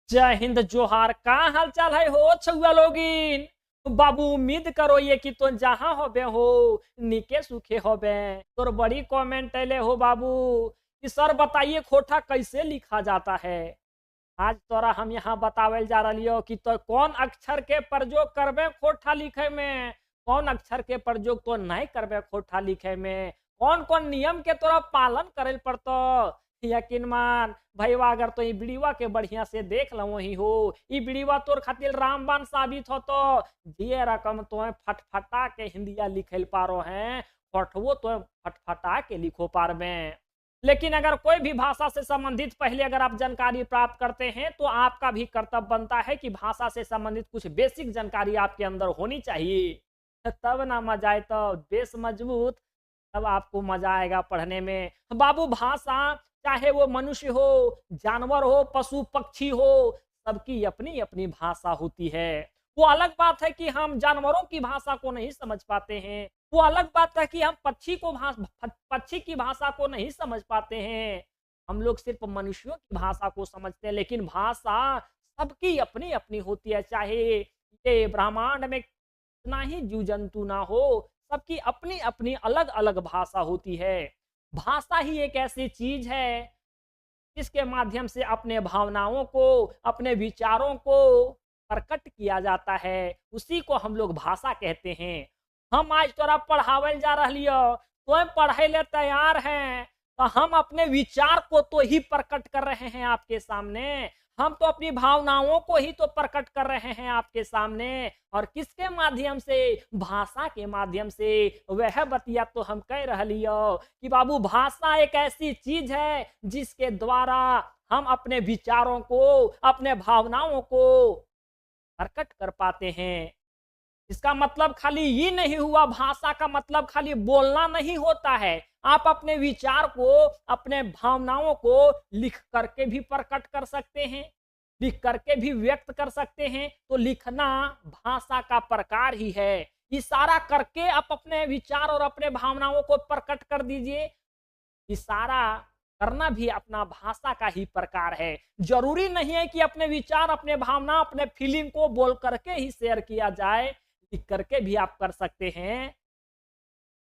जय हिंद जोहार। का हाल चाल है हो छुआ लोगिन? बाबू उम्मीद करो ये कि तुम जहां होबे हो निके सुखे होबे। तोर बड़ी कमेंट अले हो बाबू कि सर बताइए खोटा कैसे लिखा जाता है। आज तोरा हम यहाँ बतावल जा रही हो कि तो कौन अक्षर के प्रयोग करबे खोटा लिखे में, कौन अक्षर के प्रयोग तो नहीं करबे खोटा लिखे में, कौन कौन नियम के तोरा पालन करे पड़तो। यकीन मान भैया अगर तो वीडियो के बढ़िया से देख लो ही हो, ई वीडियो तोर खातिर रामबाण साबित हो। तो जे रकम तो फटफटा के हिंदिया लिखे पारो है, फटवो तो फटफटा के लिखो पारबे। लेकिन अगर कोई भी भाषा से संबंधित पहले अगर आप जानकारी प्राप्त करते हैं तो आपका भी कर्तव्य बनता है कि भाषा से संबंधित कुछ बेसिक जानकारी आपके अंदर होनी चाहिए, तब ना मजा आए। तो बेस मजबूत तब आपको मजा आएगा पढ़ने में। बाबू भाषा चाहे वो मनुष्य हो, जानवर हो, पशु पक्षी हो, सबकी अपनी अपनी भाषा होती है। वो अलग बात है कि हम जानवरों की भाषा को नहीं समझ पाते हैं, वो अलग बात है कि हम पक्षी की भाषा को नहीं समझ पाते हैं। हम लोग सिर्फ मनुष्यों की भाषा को समझते हैं, लेकिन भाषा सबकी अपनी अपनी होती है। चाहे ये ब्रह्मांड में कितना ही जीव जंतु ना हो, सबकी अपनी अपनी अलग अलग भाषा होती है। भाषा ही एक ऐसी चीज है जिसके माध्यम से अपने भावनाओं को, अपने विचारों को प्रकट किया जाता है, उसी को हम लोग भाषा कहते हैं। हम आज तोरा पढ़ावल जा रही हो, तो पढ़े ले तैयार हैं, तो हम अपने विचार को तो ही प्रकट कर रहे हैं आपके सामने, हम तो अपनी भावनाओं को ही तो प्रकट कर रहे हैं आपके सामने। और किसके माध्यम से? भाषा के माध्यम से। वह बतिया तो हम कह रही हो कि बाबू भाषा एक ऐसी चीज है जिसके द्वारा हम अपने विचारों को, अपने भावनाओं को प्रकट कर पाते हैं। इसका मतलब खाली ये नहीं हुआ, भाषा का मतलब खाली बोलना नहीं होता है। आप अपने विचार को, अपने भावनाओं को लिख करके भी प्रकट कर सकते हैं, लिख करके भी व्यक्त कर सकते हैं। तो लिखना भाषा का प्रकार ही है। इशारा करके आप अपने विचार और अपने भावनाओं को प्रकट कर दीजिए। इशारा करना भी अपना भाषा का ही प्रकार है। जरूरी नहीं है कि अपने विचार, अपने भावना, अपने फीलिंग को बोल करके ही शेयर किया जाए, लिख करके भी आप कर सकते हैं।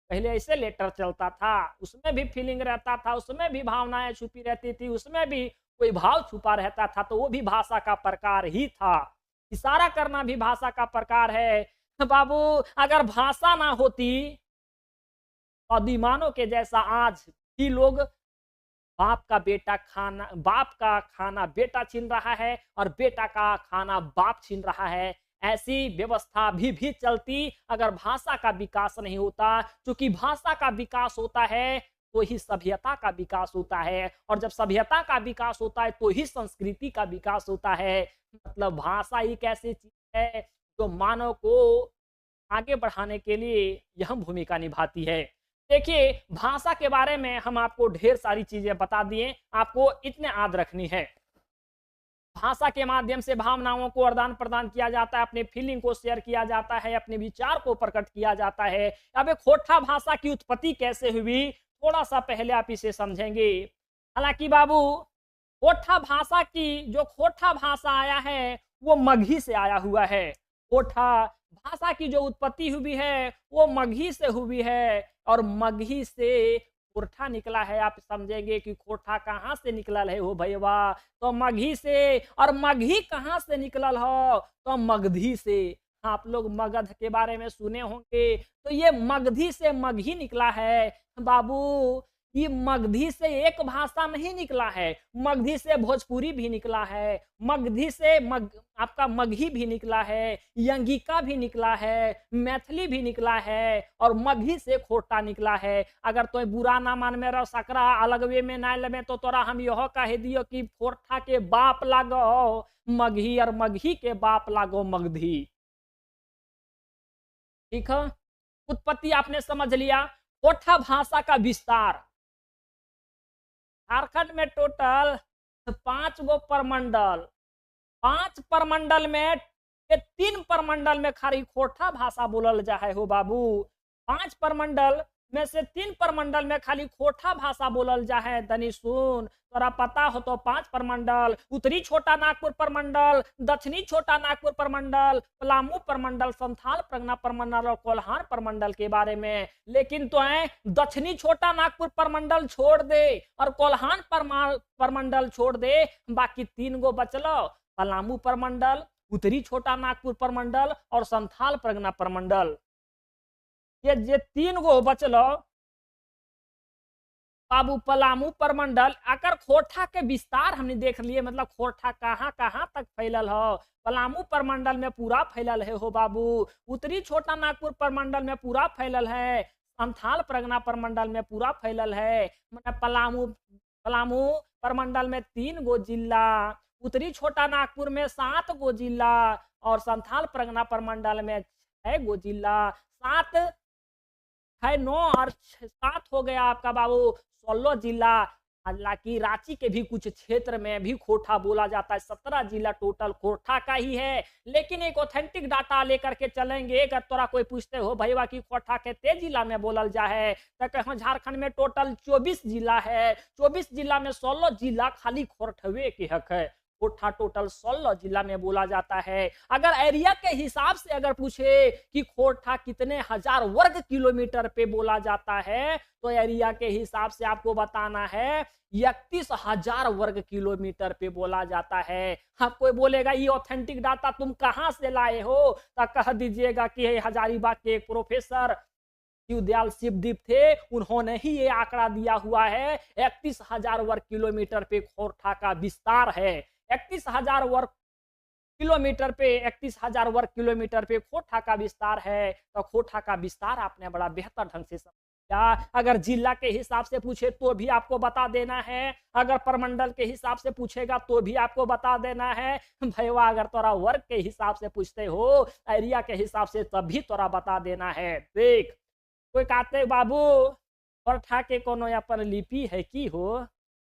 पहले ऐसे लेटर चलता था, उसमें भी फीलिंग रहता था, उसमें भी भावनाएं छुपी रहती थी, उसमें भी कोई भाव छुपा रहता था, तो वो भी भाषा का प्रकार ही था। इशारा करना भी भाषा का प्रकार है। बाबू अगर भाषा ना होती तो दीवानों के जैसा आज ही लोग बाप का खाना बेटा छीन रहा है और बेटा का खाना बाप छीन रहा है। ऐसी व्यवस्था भी चलती अगर भाषा का विकास नहीं होता। क्योंकि भाषा का विकास होता है तो ही सभ्यता का विकास होता है, और जब सभ्यता का विकास होता है तो ही संस्कृति का विकास होता है। मतलब भाषा एक ऐसी चीज है जो मानव को आगे बढ़ाने के लिए यह भूमिका निभाती है। देखिए भाषा के बारे में हम आपको ढेर सारी चीजें बता दिए, आपको इतने याद रखनी है। भाषा के माध्यम से भावनाओं को आदान प्रदान किया जाता है, अपने फीलिंग को शेयर किया जाता है, अपने विचार को प्रकट किया जाता है। अब एक खोटा भाषा की उत्पत्ति कैसे हुई, थोड़ा सा पहले आप इसे समझेंगे। हालांकि बाबू खोटा भाषा की जो खोटा भाषा आया है वो मगही से आया हुआ है। खोटा भाषा की जो उत्पत्ति हुई है वो मगही से हुई है, और मगही से खोटा निकला है। आप समझेंगे कि खोटा कहाँ से निकलल है हो भैया, तो मगही से। और मगही कहाँ से निकलल हो, तो मगधी से। आप लोग मगध के बारे में सुने होंगे, तो ये मगधी से मगही निकला है। बाबू ये मगधी से एक भाषा नहीं निकला है, मगधी से भोजपुरी भी निकला है, मगधी से आपका मगही भी निकला है, यंगिका भी निकला है, मैथिली भी निकला है, और मगही से खोटा निकला है। अगर तो बुरा ना मान में रह सकरा अलग वे में ना लेमे तो तोरा हम यह कह दियो कि खोटा के बाप लागो मगही और मगही के बाप लागो मगधी। ठीक है, उत्पत्ति आपने समझ लिया। खोटा भाषा का विस्तार। झारखंड में टोटल 5 गो प्रमंडल, 5 प्रमंडल में 3 प्रमंडल में खाली खोटा भाषा बोलल जा है हो बाबू। 5 प्रमंडल में से 3 प्रमंडल में खाली खोटा भाषा बोलल जा है। तनी सुन, तोरा पता हो तो 5 प्रमंडल, उत्तरी छोटा नागपुर प्रमंडल, दक्षिणी छोटा नागपुर प्रमंडल, पलामू प्रमंडल, संथाल परगना प्रमंडल और कोल्हान प्रमंडल के बारे में। लेकिन तो है दक्षिणी छोटा नागपुर प्रमंडल छोड़ दे और कोल्हान प्रमंडल छोड़ दे, बाकी 3 गो बचलो, पलामू प्रमंडल, उत्तरी छोटा नागपुर प्रमंडल और संथाल परगना प्रमंडल। ये 3 गो बचलो बाबू। पलामू प्रमंडल अगर खोरठा के विस्तार हमने देख लिए, मतलब खोरठा कहाँ कहाँ तक फैलल हो। पलामू प्रमंडल में पूरा फैलल है हो बाबू। उत्तरी छोटा नागपुर प्रमंडल में पूरा फैलल है। संथाल परगना प्रमंडल में पूरा फैलल है। मतलब पलामू प्रमंडल में 3 गो जिला, उत्तरी छोटा नागपुर में 7 गो जिला और संथाल परगना प्रमंडल में 6 गो जिला। 7 है 9 और 7 हो गया आपका बाबू 16 जिला। हालांकि रांची के भी कुछ क्षेत्र में भी खोरठा बोला जाता है। 17 जिला टोटल खोरठा का ही है। लेकिन एक ऑथेंटिक डाटा लेकर के चलेंगे। अगर तोरा कोई पूछते हो भैया की खोरठा के ते जिला में बोलल जा है, तो कहो झारखंड में टोटल 24 जिला है। 24 जिला में 16 जिला खाली खोरठवे के हक है। खोरठा टोटल 16 जिला में बोला जाता है। अगर एरिया के हिसाब से अगर पूछे कि खोरठा कितने हजार वर्ग किलोमीटर पे बोला जाता है, तो एरिया के हिसाब से आपको बताना है 31,000 वर्ग किलोमीटर पे बोला जाता है। आप कोई बोलेगा ये ऑथेंटिक डाटा तुम कहां से लाए हो, तो कह दीजिएगा कि हजारीबाग के एक प्रोफेसर शिवदयाल शिवदीप थे, उन्होंने ही ये आंकड़ा दिया हुआ है। 31,000 वर्ग किलोमीटर पे खोरठा का विस्तार है। 31,000 वर्ग किलोमीटर पे 31,000 वर्ग किलोमीटर पे खोरठा का विस्तार है। तो खोरठा का विस्तार आपने बड़ा बेहतर ढंग से समझा। अगर जिला के हिसाब से पूछे तो भी आपको बता देना है। अगर प्रमंडल के हिसाब से पूछेगा तो भी आपको बता देना है। भैया अगर तोरा वर्ग के हिसाब से पूछते हो, एरिया के हिसाब से, तब भी तोरा बता देना है। देख, कोई कहते बाबू खोरठा के कोनो अपन लिपि है की हो?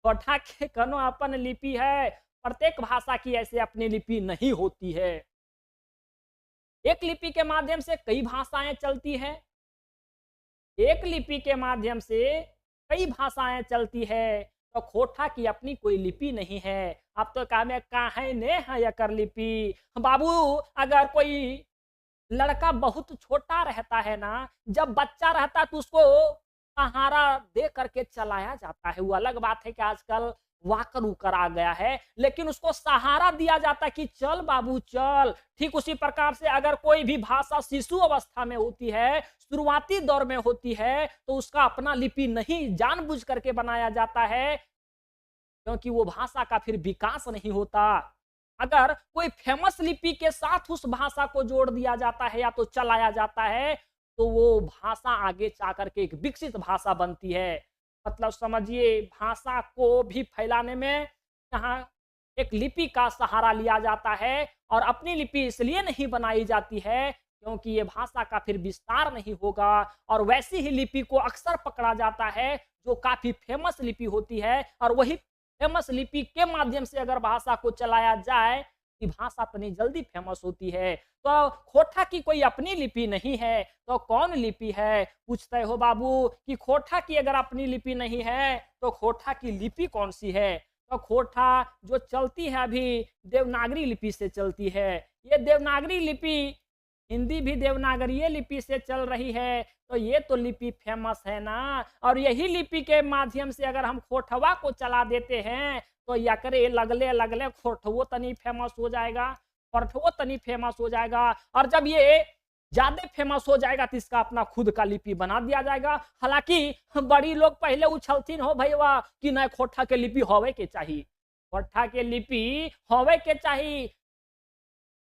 खोरठा के कोनो अपन लिपि है? प्रत्येक भाषा की ऐसे अपनी लिपि नहीं होती है। एक लिपि के माध्यम से कई भाषाएं चलती है। एक लिपि के माध्यम से कई भाषाएं चलती है। तो खोरठा की अपनी कोई लिपि नहीं है। अब तो काहे ने है यकर लिपि बाबू। अगर कोई लड़का बहुत छोटा रहता है ना, जब बच्चा रहता है तो उसको सहारा दे करके चलाया जाता है। वो अलग बात है कि आजकल वाकर उकर आ गया है, लेकिन उसको सहारा दिया जाता है कि चल बाबू चल। ठीक उसी प्रकार से अगर कोई भी भाषा शिशु अवस्था में होती है, शुरुआती दौर में होती है, तो उसका अपना लिपि नहीं जानबूझ करके बनाया जाता है, क्योंकि वो भाषा का फिर विकास नहीं होता। अगर कोई फेमस लिपि के साथ उस भाषा को जोड़ दिया जाता है या तो चलाया जाता है, तो वो भाषा आगे जा करके एक विकसित भाषा बनती है। मतलब समझिए, भाषा को भी फैलाने में यहाँ एक लिपि का सहारा लिया जाता है। और अपनी लिपि इसलिए नहीं बनाई जाती है क्योंकि ये भाषा का फिर विस्तार नहीं होगा। और वैसी ही लिपि को अक्सर पकड़ा जाता है जो काफी फेमस लिपि होती है, और वही फेमस लिपि के माध्यम से अगर भाषा को चलाया जाए कि भाषा इतनी जल्दी फेमस होती है। तो खोरठा की कोई अपनी लिपि नहीं है, तो कौन लिपि है? पूछते हो बाबू कि खोरठा की अगर अपनी लिपि नहीं है तो खोरठा की लिपि कौन सी है? तो खोरठा जो चलती है अभी देवनागरी लिपि से चलती है। ये देवनागरी लिपि, हिंदी भी देवनागरी लिपि से चल रही है, तो ये तो लिपि फेमस है ना। और यही लिपि के माध्यम से अगर हम खोरठवा को चला देते हैं तो यकरे लगले लगले खोरठवो तनी फेमस हो जाएगा, खोरठवो तनी फेमस हो जाएगा। और जब ये ज्यादा फेमस हो जाएगा तो इसका अपना खुद का लिपि बना दिया जाएगा। हालांकि बड़ी लोग पहले उछलतीन हो भैया कि नहीं खोरठा के लिपि होवे के चाहिए, खोरठा के लिपि होवे के चाहिए।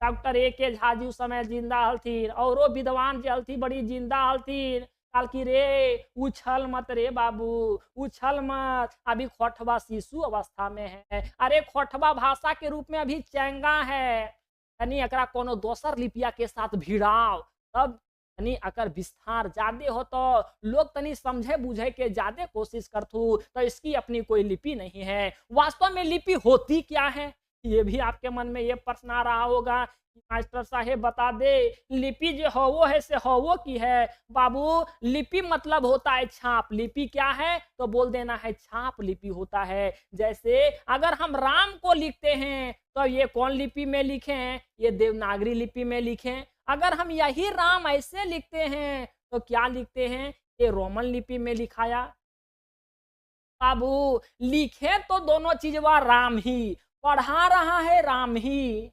Doctor A K. झा जी उस समय जिंदा हलथिन, औरो विद्वान जे हलथी बड़ी जिंदा हलथिन। काल की रे उछल मत रे बाबू, उछल मत, अभी खोरठवा शिशु अवस्था में है। अरे खोरठवा भाषा के रूप में अभी चेंगा है। तनी एकरा कोनो दोसर लिपिया के साथ भिड़ाओ, तब तनी अकर विस्तार ज्यादा हो तो लोग तनी समझे बुझे के ज्यादा कोशिश करथू। तो इसकी अपनी कोई लिपि नहीं है। वास्तव में लिपि होती क्या है? ये भी आपके मन में ये प्रश्न आ रहा होगा कि मास्टर साहेब बता दे, लिपि जो हवो है से हवो की है। बाबू, लिपि मतलब होता है छाप। लिपि क्या है तो बोल देना है छाप लिपि होता है। जैसे अगर हम राम को लिखते हैं तो ये कौन लिपि में लिखें? ये देवनागरी लिपि में लिखें। अगर हम यही राम ऐसे लिखते हैं तो क्या लिखते हैं? ये रोमन लिपि में लिखाया। बाबू, लिखे तो दोनों चीजवा राम ही, पढ़ा रहा है राम ही,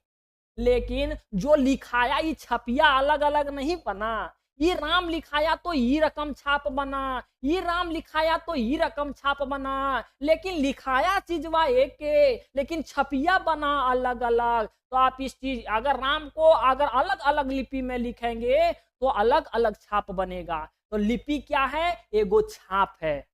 लेकिन जो लिखाया ये छपिया अलग अलग नहीं बना। ये राम लिखाया तो ये रकम छाप बना, ये राम लिखाया तो ये रकम छाप बना, लेकिन लिखाया चीजवा एक के, लेकिन छपिया बना अलग अलग। तो आप इस चीज, अगर राम को अगर अलग अलग लिपि में लिखेंगे तो अलग अलग छाप बनेगा। तो लिपि क्या है? एगो छाप है।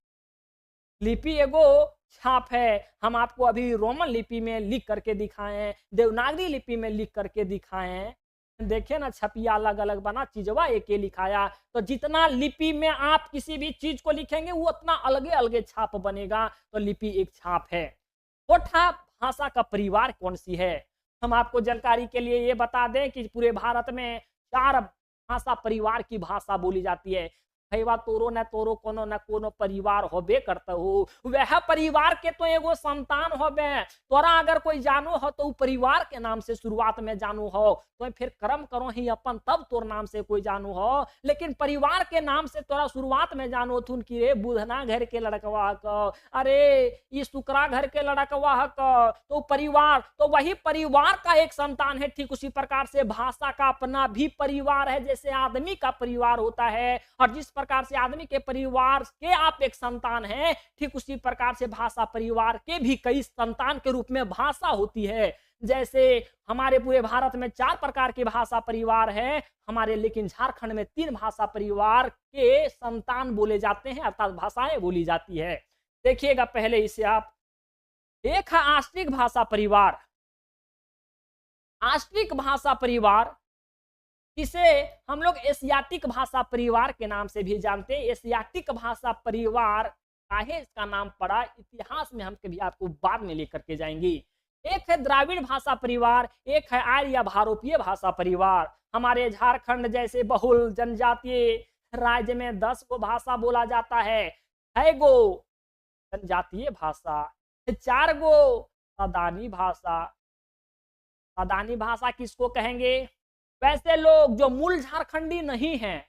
लिपि एगो छाप है। हम आपको अभी रोमन लिपि में लिख करके दिखाएं, देवनागरी लिपि में लिख करके दिखाएं। देखिए ना, छपिया अलग अलग बना, चीजवा एक ही लिखाया। तो जितना लिपि में आप किसी भी चीज को लिखेंगे वो उतना अलगे अलगे छाप बनेगा। तो लिपि एक छाप है। कोठा भाषा का परिवार कौन सी है? हम आपको जानकारी के लिए ये बता दें कि पूरे भारत में 4 भाषा परिवार की भाषा बोली जाती है। भैया तोरो न तोरो कोनो न कोनो परिवार होबे करता हो, वह परिवार के तो एगो संतान होबे। तोरा अगर कोई जानो हो तो परिवार के नाम से शुरुआत में जानो हो, तो फिर कर्म करो ही अपन तब तोर नाम से कोई जानो हो। लेकिन परिवार के नाम से तोरा शुरुआत में जानो थुन कि रे बुधना घर के लड़कवा क, अरे ये शुक्रा घर के लड़कवा क, तो परिवार तो वही परिवार का एक संतान है। ठीक उसी प्रकार से भाषा का अपना भी परिवार है। जैसे आदमी का परिवार होता है और जिस प्रकार से आदमी के परिवार के आप एक संतान हैं, ठीक उसी प्रकार से भाषा परिवार के भी कई संतान के रूप में भाषा होती है। जैसे हमारे पूरे भारत में 4 प्रकार के भाषा परिवार है हमारे, लेकिन झारखंड में 3 भाषा परिवार के संतान बोले जाते हैं, अर्थात भाषाएं बोली जाती है। देखिएगा पहले इसे आप, एक है आष्टिक भाषा परिवार। आष्टिक भाषा परिवार, इसे हम लोग एशियाटिक भाषा परिवार के नाम से भी जानते हैं। एशियाटिक भाषा परिवार काहे इसका नाम पड़ा, इतिहास में हम कभी आपको बाद में लेकर के जाएंगे। एक है द्राविड़ भाषा परिवार, एक है आर्य या भारोपीय भाषा परिवार। हमारे झारखंड जैसे बहुल जनजातीय राज्य में 10 गो भाषा बोला जाता है, 6 गो जनजातीय भाषा, 4 गो सदानी भाषा। सदानी भाषा किसको कहेंगे? वैसे लोग जो मूल झारखंडी नहीं हैं,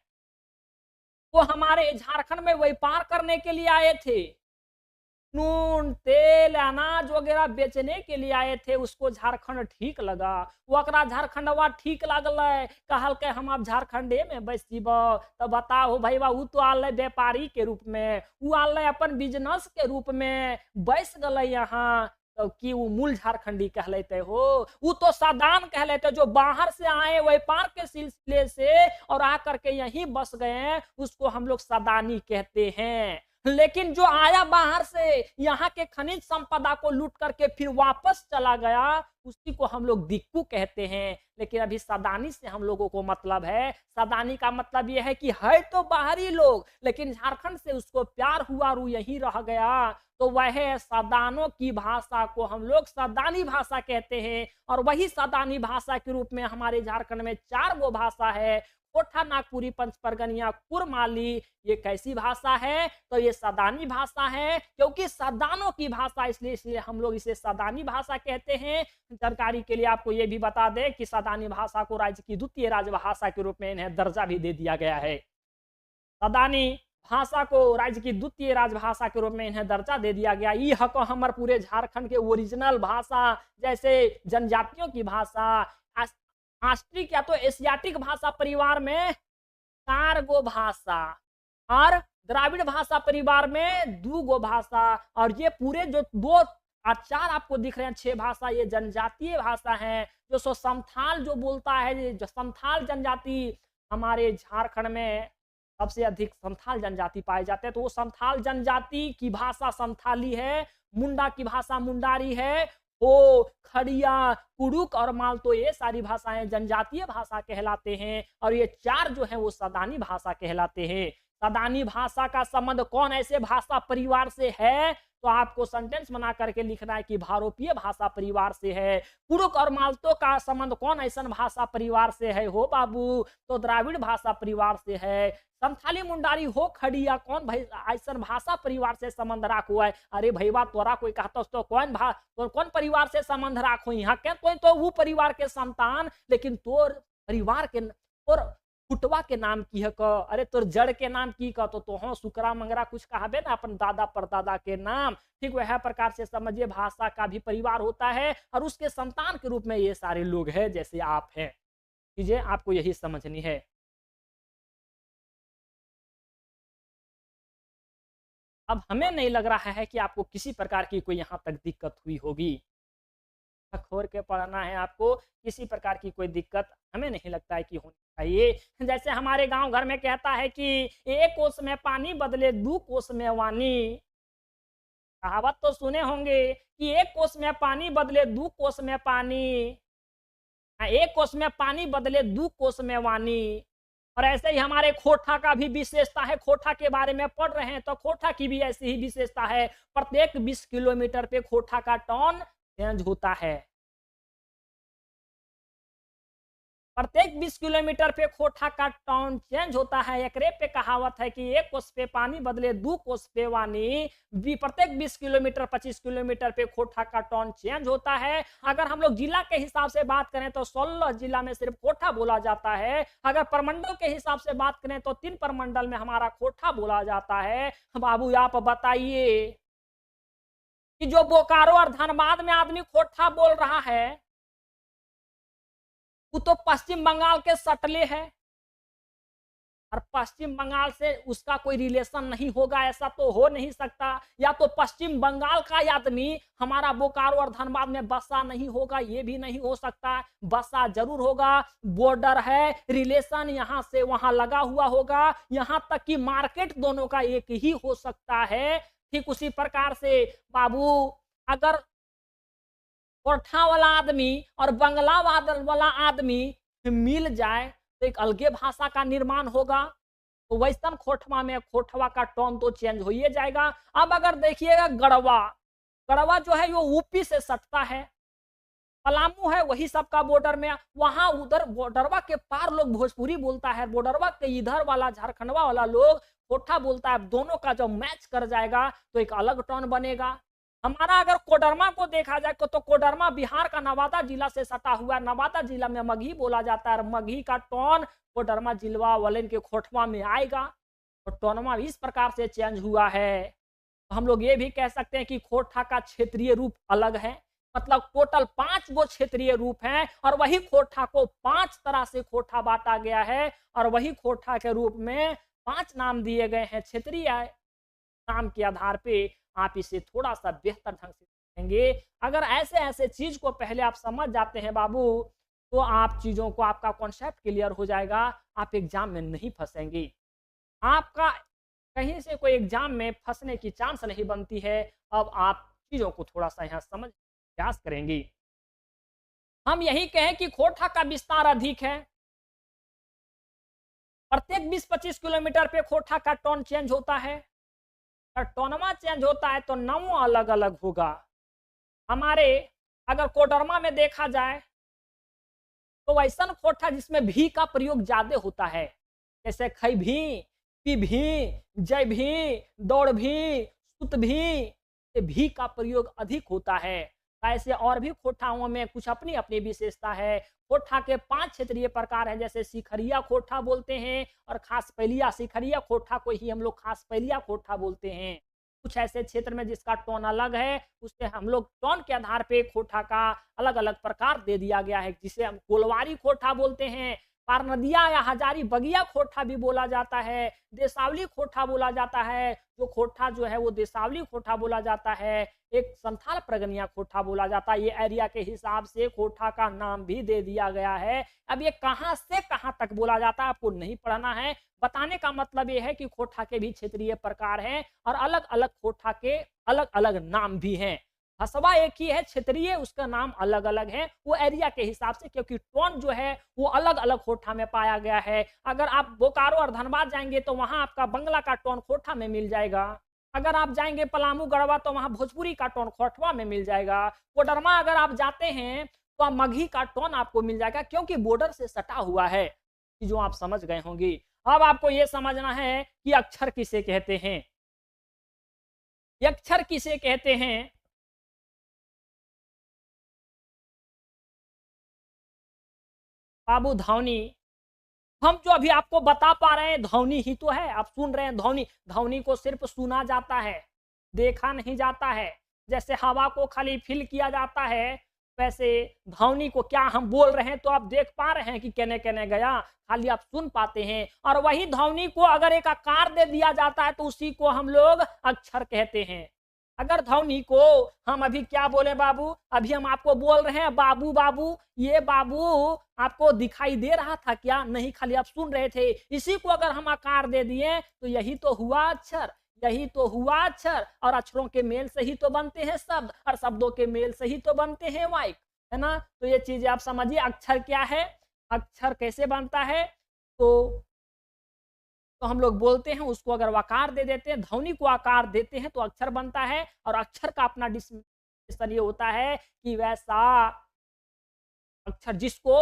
वो हमारे झारखंड में व्यापार करने के लिए आए थे, नून तेल अनाज वगैरह बेचने के लिए आए थे। उसको झारखंड ठीक लगा, वो अकरा झारखंडवा ठीक लगल, कहल के हम आप झारखंडे में बसीब। तो बताओ भैया, वो तो आल व्यापारी के रूप में, वो आल अपन बिजनेस के रूप में बस गल यहाँ। तो कि वो मूल झारखंडी कहलाते हो? वो तो सादान कहलाते, जो बाहर से आए व्यापार के सिलसिले से और आकर के यहीं बस गए, उसको हम लोग सादानी कहते हैं। लेकिन जो आया बाहर से, यहाँ के खनिज संपदा को लूट करके फिर वापस चला गया, उसी को हम लोग दिक्कू कहते हैं। लेकिन अभी सदानी से हम लोगों को मतलब है, सदानी का मतलब यह है कि है तो बाहरी लोग, लेकिन झारखंड से उसको प्यार हुआ, रू यहीं रह गया। तो वह सदानों की भाषा को हम लोग सदानी भाषा कहते हैं। और वही सदानी भाषा के रूप में हमारे झारखंड में 4 गो भाषा है, कोठा, नागपुरी, पंचपरगनिया, कुरमाली। ये कैसी भाषा है? तो ये सदानी भाषा है, क्योंकि सदानों की भाषा, इसलिए हम लोग इसे सदानी भाषा कहते हैं। जानकारी के लिए आपको ये भी बता दें कि सदानी भाषा को राज्य की द्वितीय राजभाषा के रूप में इन्हें दर्जा भी दे दिया गया है। सदानी भाषा को राज्य की द्वितीय राजभाषा के रूप में इन्हें दर्जा दे दिया गया। ये हक हमर पूरे झारखंड के ओरिजिनल भाषा, जैसे जनजातियों की भाषा, आस्ट्रिक या तो एशियाटिक भाषा परिवार में 4 गो भाषा, और द्राविड़ भाषा परिवार में 2 गो भाषा। और ये पूरे जो 2 और 4 आपको दिख रहे हैं 6 भाषा, ये जनजातीय भाषा है। जो सो संथाल जो बोलता है, जो संथाल जनजाति हमारे झारखंड में सबसे अधिक संथाल जनजाति पाए जाते हैं, तो वो संथाल जनजाति की भाषा संथाली है। मुंडा की भाषा मुंडारी है। हो, खड़िया, कुड़ुक और माल, तो ये सारी भाषाएं जनजातीय भाषा कहलाते हैं। और ये 4 जो है वो सदानी भाषा कहलाते हैं। सदानी भाषा का संबंध कौन ऐसे भाषा परिवार से है, तो आपको सेंटेंस बना करके लिखना है कि भारोपीय भाषा परिवार से है। कुड़ुक और मालतो का संबंध कौन ऐसा भाषा परिवार से है हो बाबू, तो द्राविड़ भाषा परिवार से है। संथाली मुंडारी हो खड़िया कौन भाई ऐसा भाषा परिवार से संबंध राखो है। अरे भैया तोरा कोई कहता तो कौन परिवार से संबंध राखो, यहाँ के तो वो परिवार के संतान, लेकिन तोर परिवार के तोर फुटवा के नाम की है क, अरे तोर जड़ के नाम की का, तो हाँ सुकरा मंगरा कुछ कहाबे ना अपन दादा परदादा के नाम। ठीक वह प्रकार से समझिए भाषा का भी परिवार होता है और उसके संतान के रूप में ये सारे लोग हैं जैसे आप हैं। चीजें आपको यही समझनी है। अब हमें नहीं लग रहा है कि आपको किसी प्रकार की कोई यहाँ तक दिक्कत हुई होगी। खोर के पढ़ना है आपको, किसी प्रकार की कोई दिक्कत हमें नहीं लगता है कि होनी चाहिए। जैसे हमारे गांव घर में कहता है कि एक कोस में पानी बदले दो कोस में वानी। कहावत तो सुने होंगे कि एक कोस में पानी बदले दो कोस में पानी, एक कोस में पानी बदले दो कोस में वानी। और ऐसे ही हमारे खोठा का भी विशेषता है। खोठा के बारे में पढ़ रहे हैं तो खोठा की भी ऐसी ही विशेषता है। प्रत्येक 20 किलोमीटर पे खोठा का टर्न चेंज होता है। प्रत्येक 20 किलोमीटर पे खोठा का टर्न चेंज होता है। एकरे पे कहावत है कि एक कोस पे पानी बदले दो कोस पे वानी। प्रत्येक 20 किलोमीटर 25 किलोमीटर पे खोठा का टर्न चेंज होता है। अगर हम लोग जिला के हिसाब से बात करें तो 16 जिला में सिर्फ खोठा बोला जाता है। अगर प्रमंडल के हिसाब से बात करें तो 3 प्रमंडल में हमारा खोठा बोला जाता है। बाबू आप बताइए कि जो बोकारो और धनबाद में आदमी खोठा बोल रहा है वो तो पश्चिम बंगाल के सटले है, और पश्चिम बंगाल से उसका कोई रिलेशन नहीं होगा, ऐसा तो हो नहीं सकता। या तो पश्चिम बंगाल का आदमी हमारा बोकारो और धनबाद में बसा नहीं होगा, ये भी नहीं हो सकता। बसा जरूर होगा, बॉर्डर है, रिलेशन यहाँ से वहां लगा हुआ होगा, यहाँ तक कि मार्केट दोनों का एक ही हो सकता है। ठीक उसी प्रकार से बाबू अगर कोठा वाला आदमी और बंगला वाला आदमी मिल जाए तो एक अलगे भाषा का निर्माण होगा। तो वैसन खोठवा में खोठवा का टोन तो चेंज हो ही जाएगा। अब अगर देखिएगा गढ़वा, गढ़वा जो है वो यूपी से सटता है, पलामू है वही सबका बॉर्डर में, वहां उधर बॉर्डरवा के पार लोग भोजपुरी बोलता है, बॉर्डरवा के इधर वाला झारखंडवा वाला लोग खोठा बोलता है। दोनों का जब मैच कर जाएगा तो एक अलग टोन बनेगा। हमारा अगर कोडरमा को देखा जाए तो कोडरमा बिहार का नवादा जिला से सटा हुआ, नवादा जिला में मगही बोला जाता है, मगही का टोन कोडरमा जिलवा वाले के खोठवा में आएगा। तो टोनमा इस प्रकार से चेंज हुआ है। तो हम लोग ये भी कह सकते हैं कि खोठा का क्षेत्रीय रूप अलग है, मतलब टोटल 5 गो क्षेत्रीय रूप हैं और वही खोठा को 5 तरह से खोठा बांटा गया है और वही खोठा के रूप में 5 नाम दिए गए हैं। क्षेत्रीय नाम के आधार पे आप इसे थोड़ा सा बेहतर ढंग से देखेंगे। अगर ऐसे ऐसे चीज को पहले आप समझ जाते हैं बाबू, तो आप चीजों को आपका कॉन्सेप्ट क्लियर हो जाएगा, आप एग्जाम में नहीं फंसेंगे। आपका कहीं से कोई एग्जाम में फंसने की चांस नहीं बनती है। अब आप चीजों को थोड़ा सा यहाँ समझ प्रयास करेंगे। हम यही कहें कि खोठा का विस्तार अधिक है। प्रत्येक 20-25 किलोमीटर पे खोठा का टोन चेंज होता है। और टोनमा चेंज होता है तो नाम अलग अलग होगा। हमारे अगर कोडरमा में देखा जाए तो वैसा खोठा जिसमें भी का प्रयोग ज्यादा होता है, जैसे खई भी, पी भी, जय भी, दौड़ भी, सुत भी का प्रयोग अधिक होता है। ऐसे और भी खोठाओं में कुछ अपनी अपनी विशेषता है। खोठा के 5 क्षेत्रीय प्रकार हैं, जैसे शिखरिया खोठा बोलते हैं और खास पहलिया। शिखरिया खोठा को ही हम लोग खास पहलिया खोठा बोलते हैं। कुछ ऐसे क्षेत्र में जिसका टोन अलग है, उससे हम लोग टोन के आधार पे खोठा का अलग अलग प्रकार दे दिया गया है, जिसे हम कोलवारी खोठा बोलते हैं। पारनदिया या हजारी बगिया खोठा भी बोला जाता है। देसावली खोठा बोला जाता है। जो खोठा जो है वो देसावली खोठा बोला जाता है। एक संथाल प्रगनिया खोठा बोला जाता है। ये एरिया के हिसाब से खोठा का नाम भी दे दिया गया है। अब ये कहां से कहां तक बोला जाता है आपको नहीं पढ़ना है। बताने का मतलब ये है कि खोठा के भी क्षेत्रीय प्रकार हैं और अलग अलग खोठा के अलग अलग नाम भी हैं। हसबा एक ही है, क्षेत्रीय उसका नाम अलग अलग है, वो एरिया के हिसाब से, क्योंकि टोन जो है वो अलग अलग खोटा में पाया गया है। अगर आप बोकारो और धनबाद जाएंगे तो वहां आपका बंगला का टोन खोटा में मिल जाएगा। अगर आप जाएंगे पलामू गढ़वा तो वहां भोजपुरी का टोन खोटवा में मिल जाएगा। कोडरमा अगर आप जाते हैं तो मगही का टोन आपको मिल जाएगा, क्योंकि बॉर्डर से सटा हुआ है, जो आप समझ गए होंगे। अब आपको यह समझना है कि अक्षर किसे कहते हैं। अक्षर किसे कहते हैं? बाबू ध्वनि। हम जो अभी आपको बता पा रहे हैं ध्वनि ही तो है, आप सुन रहे हैं ध्वनि। ध्वनि को सिर्फ सुना जाता है, देखा नहीं जाता है। जैसे हवा को खाली फील किया जाता है, वैसे ध्वनि को क्या हम बोल रहे हैं तो आप देख पा रहे हैं कि कहने कहने गया, खाली आप सुन पाते हैं। और वही ध्वनि को अगर एक आकार दे दिया जाता है तो उसी को हम लोग अक्षर कहते हैं। अगर ध्वनि को हम अभी क्या बोले बाबू, अभी हम आपको बोल रहे हैं बाबू बाबू, ये बाबू आपको दिखाई दे रहा था क्या? नहीं, खाली आप सुन रहे थे। इसी को अगर हम आकार दे दिए तो यही तो हुआ अक्षर, यही तो हुआ अक्षर। और अक्षरों के मेल से ही तो बनते हैं शब्द, और शब्दों के मेल से ही तो बनते हैं वाक्य, है ना। तो ये चीजें आप समझिए, अक्षर क्या है, अक्षर कैसे बनता है। तो हम लोग बोलते हैं उसको अगर आकार दे देते हैं, ध्वनि को आकार देते हैं तो अक्षर बनता है। और अक्षर का अपना डिस्क्रिप्शन ये होता है कि वैसा अक्षर जिसको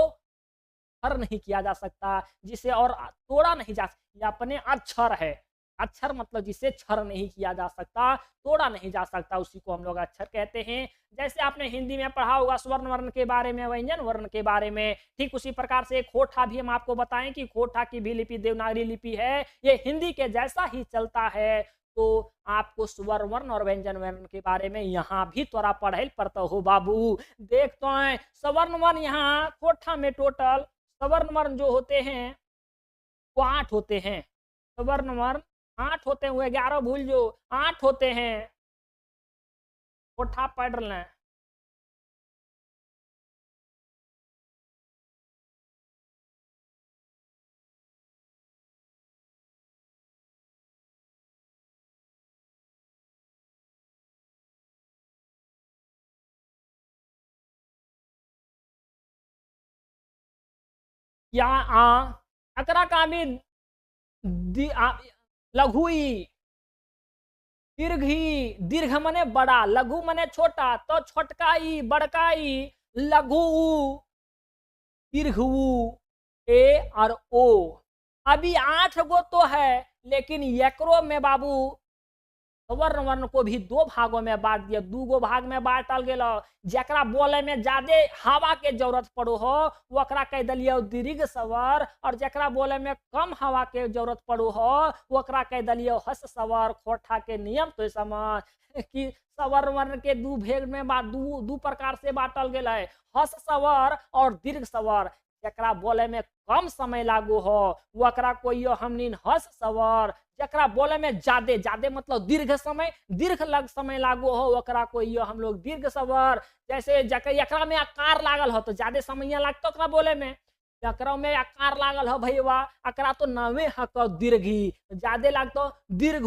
हर नहीं किया जा सकता, जिसे और तोड़ा नहीं जा सकता, अपने अक्षर है। अक्षर मतलब जिसे छर नहीं किया जा सकता, तोड़ा नहीं जा सकता, उसी को हम लोग अक्षर कहते हैं। जैसे आपने हिंदी में पढ़ा होगा स्वर्ण वर्ण के बारे में, व्यंजन वर्ण के बारे में, ठीक उसी प्रकार से खोटा भी हम आपको बताएं कि खोटा की भी लिपि देवनागरी लिपि है, ये हिंदी के जैसा ही चलता है। तो आपको स्वर्ण वर्ण और व्यंजन वर्ण के बारे में यहाँ भी थोड़ा पढ़ाई पड़ता हो बाबू। देख तो स्वर्ण वर्ण यहाँ खोटा में टोटल स्वर्ण वर्ण जो होते हैं वो 8 होते हैं। स्वर्ण वर्ण 8 होते हैं, 11 भूल जो 8 होते हैं, कोठा पढ़ लें। या अकरा का भी लघु ई, दीर्घ ई, दीर्घ मने बड़ा, लघु मने छोटा, तो छोटका ई, बड़का ई, लघु दीर्घ ए और ओ। अभी 8 गो तो है, लेकिन एकरो में बाबू स्वर्ण वर्ण को भी 2 भागों में बांट दिया, 2 गो भाग में बांटल गेल। जकरा बोले में ज्यादा हवा के जरूरत पड़ो हो वकरा कह दिलिए दीर्घ स्वर, और जकरा बोले में कम हवा के जरूरत पड़ो हो वकरा कह दिलिए हस स्वर। खोटा के नियम तो समझ कि स्वर्ण वर्ण के 2 भेग में दू प्रकार से बांटल गेल है, हस स्वर और दीर्घ स्वर। जकरा बोले में कम समय लागू हो वकरा कोई हमनी हस स्वर, जकरा बोले में ज्यादा ज्यादा मतलब दीर्घ समय, दीर्घ लग समय लागू हो वकरा कोई हम लोग दीर्घ स्वर। जैसे एकरा में आकार लागल हो तो ज्यादा समय लगता ओकरा बोले में, एकरा में आकार लागल हो भैया अकरा तो नवे हक दीर्घी, ज्यादा लगता दीर्घ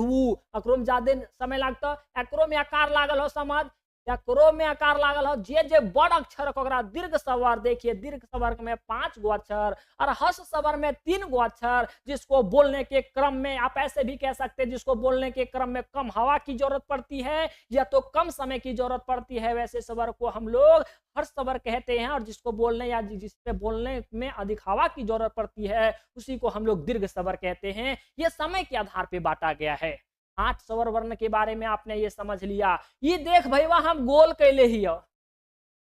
अकरो में ज्यादा समय लगता, एकरो में आकार लागल हो समझ, एकरो में आकार लागल हो जे जे बड़ अक्षर ओकरा दीर्घ स्वर। देखिए दीर्घ स्वर में 5 गो अक्षर और हस स्वर में 3 गो अक्षर, जिसको बोलने के क्रम में आप ऐसे भी कह सकते हैं जिसको बोलने के क्रम में कम हवा की जरूरत पड़ती है या तो कम समय की जरूरत पड़ती है, वैसे स्वर को हम लोग हर्ष स्वर कहते हैं। और जिसको बोलने या जिसपे बोलने में अधिक हवा की जरूरत पड़ती है उसी को हम लोग दीर्घ स्वर कहते हैं। यह समय के आधार पर बांटा गया है। 8 स्वर वर्ण के बारे में आपने ये समझ लिया। ये देख भैया हम गोल कैले ही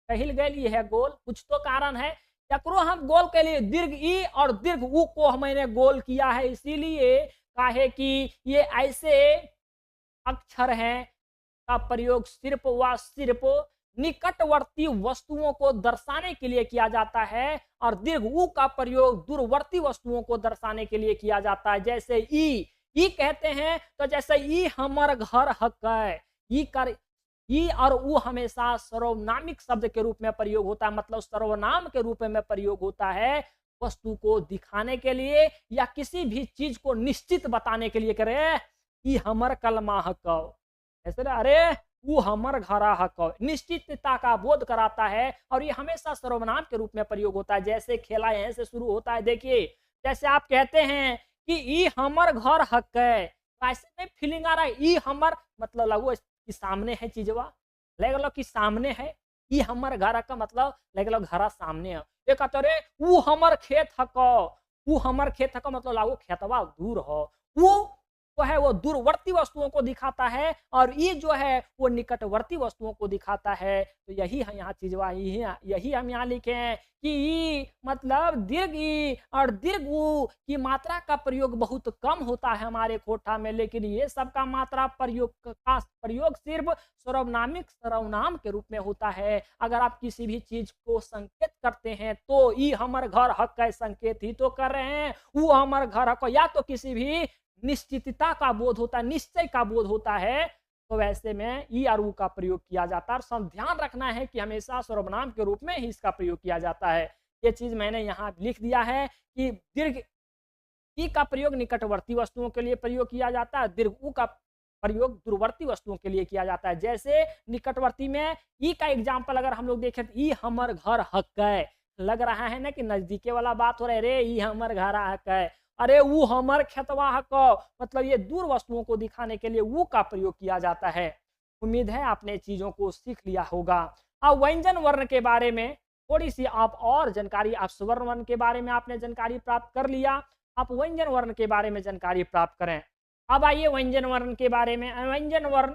कहिल गए है गोल, कुछ तो कारण है, एकरो हम गोल के लिए दीर्घ ई और दीर्घ उ को मैंने गोल किया है, इसीलिए काहे कि ये ऐसे अक्षर हैं का प्रयोग सिर्फ व सिर्फ निकटवर्ती वस्तुओं को दर्शाने के लिए किया जाता है और दीर्घ उ का प्रयोग दूरवर्ती वस्तुओं को दर्शाने के लिए किया जाता है। जैसे ई कहते हैं तो जैसे ई हमर घर हक है, ई और उ हमेशा सर्वनामिक शब्द के रूप में प्रयोग होता है, मतलब सर्वनाम के रूप में प्रयोग होता है वस्तु को दिखाने के लिए या किसी भी चीज को निश्चित बताने के लिए। करे ई हमर कलमा हक, ऐसे अरे वो हमर घरा हक, निश्चितता का बोध कराता है और ये हमेशा सर्वनाम के रूप में प्रयोग होता है। जैसे खेला यहाँ से शुरू होता है, देखिए जैसे आप कहते हैं कि ई हमर घर हक है, तो ऐसे में फीलिंग आ रहा है ई हमर मतलब लगो कि सामने है चीजवा, लगलो कि सामने है। ई हमर घर का मतलब लगलो घरा सामने है। एक कहते रे वो हमर खेत हक, वो हमर खेत हक मतलब लागो खेतवा दूर हो, वो है वो दूरवर्ती वस्तुओं को दिखाता है और ये जो है वो निकटवर्ती वस्तुओं को दिखाता है। तो यही है यहाँ चीजवा, यही हम यहाँ लिखे हैं कि ई मतलब दीर्घ ई और दीर्घ ऊ की मात्रा का प्रयोग बहुत कम होता है हमारे कोठा में, लेकिन ये सबका मात्रा प्रयोग सिर्फ सर्वनामिक सर्वनाम के रूप में होता है। अगर आप किसी भी चीज को संकेत करते हैं तो ई हमर घर हक है संकेत ही तो कर रहे हैं, वो हमर घर हक, या तो किसी भी निश्चितता का बोध होता है, निश्चय का बोध होता है, तो वैसे में ई और ऊ का प्रयोग किया जाता है। और ध्यान रखना है कि हमेशा सर्वनाम के रूप में ही इसका प्रयोग किया जाता है। ये चीज मैंने यहाँ लिख दिया है कि दीर्घ ई का प्रयोग निकटवर्ती वस्तुओं के लिए प्रयोग किया जाता है, दीर्घ ऊ का प्रयोग दूरवर्ती वस्तुओं के लिए किया जाता है। जैसे निकटवर्ती में ई का एग्जाम्पल अगर हम लोग देखें तो ई हमर घर हक है, लग रहा है ना कि नजदीके वाला बात हो रहा है, रे ई हमर घर हक है, अरे वो हमर खेतवा हक, मतलब ये दूर वस्तुओं को दिखाने के लिए वो का प्रयोग किया जाता है। उम्मीद है आपने चीजों को सीख लिया होगा। अब व्यंजन वर्ण के बारे में थोड़ी सी आप और जानकारी, आप स्वर्ण वर्ण के बारे में आपने जानकारी प्राप्त कर लिया, आप व्यंजन वर्ण के बारे में जानकारी प्राप्त करें। अब आइए व्यंजन वर्ण के बारे में। व्यंजन वर्ण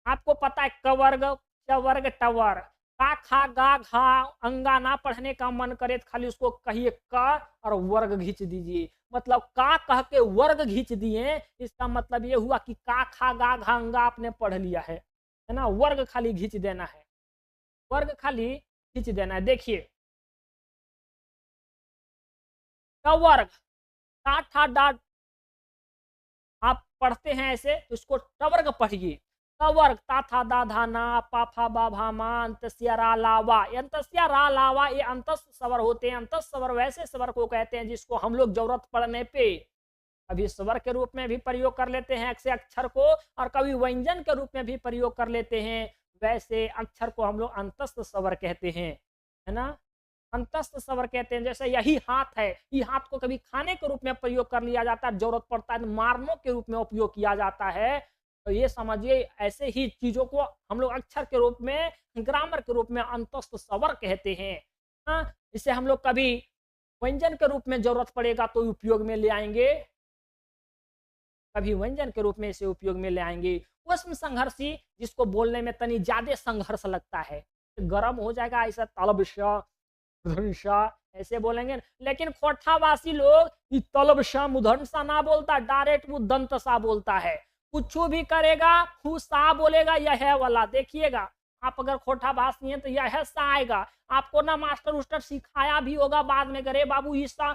आपको पता है, क वर्ग, च वर्ग, ट वर्ग, का खा गा घा अंगा ना पढ़ने का मन करे तो खाली उसको कहिए क और वर्ग खींच दीजिए, मतलब का कह के वर्ग खींच दिए, इसका मतलब ये हुआ कि का खा गा घा अंगा आपने पढ़ लिया है ना, वर्ग खाली खींच देना है, वर्ग खाली खींच देना है। देखिए क वर्ग, टा ठा डा आप पढ़ते हैं ऐसे तो इसको टवर्ग पढ़िए, टवर्ग ता था दा धा ना पा फा बा भा मा अंतस्या रा लावा, अंतस्या रा लावा ये अंतस स्वर होते हैं। अंतस स्वर वैसे स्वर को कहते हैं जिसको हम लोग जरूरत पड़ने पे कभी स्वर के रूप में भी प्रयोग कर लेते हैं ऐसे अक्षर को, और कभी व्यंजन के रूप में भी प्रयोग कर लेते हैं। वैसे अक्षर को हम लोग अंतस्थ स्वर कहते हैं, है ना, अंतस्थ स्वर कहते हैं। जैसे यही हाथ है, ये हाथ को कभी खाने के रूप में प्रयोग कर लिया जाता है, जरूरत पड़ता है मारनों के रूप में उपयोग किया जाता है। तो ये समझिए ऐसे ही चीजों को हम लोग अक्षर के रूप में, ग्रामर के रूप में अंतस्थ स्वर कहते हैं। हाँ, इसे हम लोग कभी व्यंजन के रूप में जरूरत पड़ेगा तो उपयोग में ले आएंगे, कभी व्यंजन के रूप में इसे उपयोग में ले आएंगे। उष्म संघर्षी जिसको बोलने में तनी ज्यादा संघर्ष लगता है, गर्म हो जाएगा, ऐसा तलबशा मुधनसा ऐसे बोलेंगे, लेकिन खोठावासी लोग तलबशा मुधनसा ना बोलता, डायरेक्ट वो दंतसा बोलता है। कुछ भी करेगा सा बोलेगा, यह वाला देखिएगा आप अगर खोठावासी हैं तो यह सा आएगा। आपको ना मास्टर उस्टर सिखाया भी होगा बाद में, करे बाबू ईसा